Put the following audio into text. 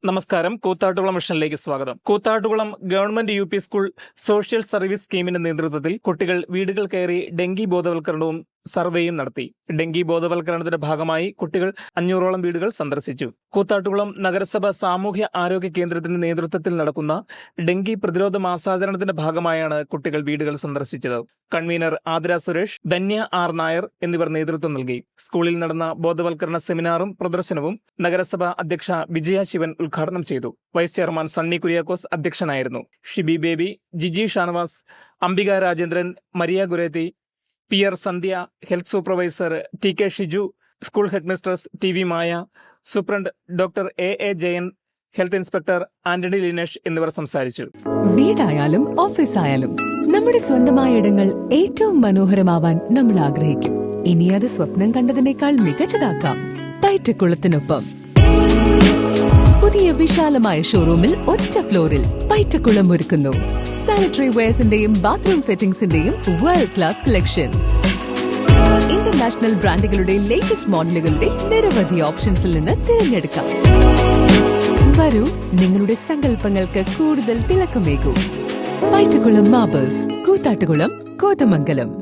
നമസ്കാരം. കൂത്താട്ടുകുളം മിഷനിലേക്ക് സ്വാഗതം. Koothattukulam government U P school social service സ്കീമിന്റെ നേതൃത്വത്തിൽ കുട്ടികൾ വീടുകൾ കയറി ഡെങ്കി ബോധവൽക്കരണവും സർവേയും നടത്തി. ഡെങ്കി ബോധവൽക്കരണത്തിന്റെ ഭാഗമായി കുട്ടികൾ 500ഓളം വീടുകൾ സന്ദർശിച്ചു. കൂത്താട്ടുകുളം നഗരസഭ സാമൂഹ്യ ആരോഗ്യ കേന്ദ്രത്തിന്റെ നേതൃത്വത്തിൽ നടക്കുന്ന ഡെങ്കി പ്രതിരോധ മാസാചരണത്തിന്റെ ഭാഗമായാണ് കുട്ടികൾ വീടുകൾ സന്ദർശിച്ചത്. കൺവീനർ ആതിര സുരേഷ്, ധന്യ ആർ നായർ എന്നിവർ നേതൃത്വം നൽകി. സ്കൂളിൽ നടന്ന ബോധവൽക്കരണ സെമിനാറും പ്രദർശനവും നഗരസഭ അധ്യക്ഷ വിജയ ശിവൻ ഉദ്ഘാടനം ചെയ്തു. വൈസ് ചെയർമാൻ സണ്ണി കുര്യാക്കോസ് അധ്യക്ഷനായിരുന്നു. Shibi Baby, Jiji Shanavas, Ambika Rajendran, Maria Gurethi, P R Sandhya, health supervisor T K Shiju, school head mistress T V Maya, superintendent doctor A Jayan, health inspector Antony Linesh എന്നിവർ സംസാരിച്ചു. വീടായാലും ഓഫീസായാലും നമ്മുടെ സ്വന്തമായ ഇടങ്ങൾ ഏറ്റവും മനോഹരമാവാൻ നമ്മൾ ആഗ്രഹിക്കും. ഇനി അത് സ്വപ്നം കണ്ടതിനേക്കാൾ മികച്ചതാക്കാം പൈറ്റക്കുളത്തിനൊപ്പം. പുതിയ വിശാലമായ ഷോറൂമിൽ ഒറ്റ ഫ്ലോറിൽ പൈറ്റക്കുളം ഒരുക്കുന്നു സാനിറ്ററി വെയർസിന്റെയും ബാത്റൂം ഫിറ്റിംഗ്സിന്റെയും വേൾഡ് ക്ലാസ് കളക്ഷൻ. ഇന്റർനാഷണൽ ബ്രാൻഡുകളുടെ ലേറ്റസ്റ്റ് മോഡലുകളുടെ നിരവധി ഓപ്ഷൻസിൽ നിന്ന് തിരഞ്ഞെടുക്കാം. വരൂ, നിങ്ങളുടെ സങ്കല്പങ്ങൾക്ക് കൂടുതൽ തിളക്കമേകൂ. പൈറ്റക്കുളം മാർബിൾസ്, കൂത്താട്ടുകുളം, കോതമംഗലം.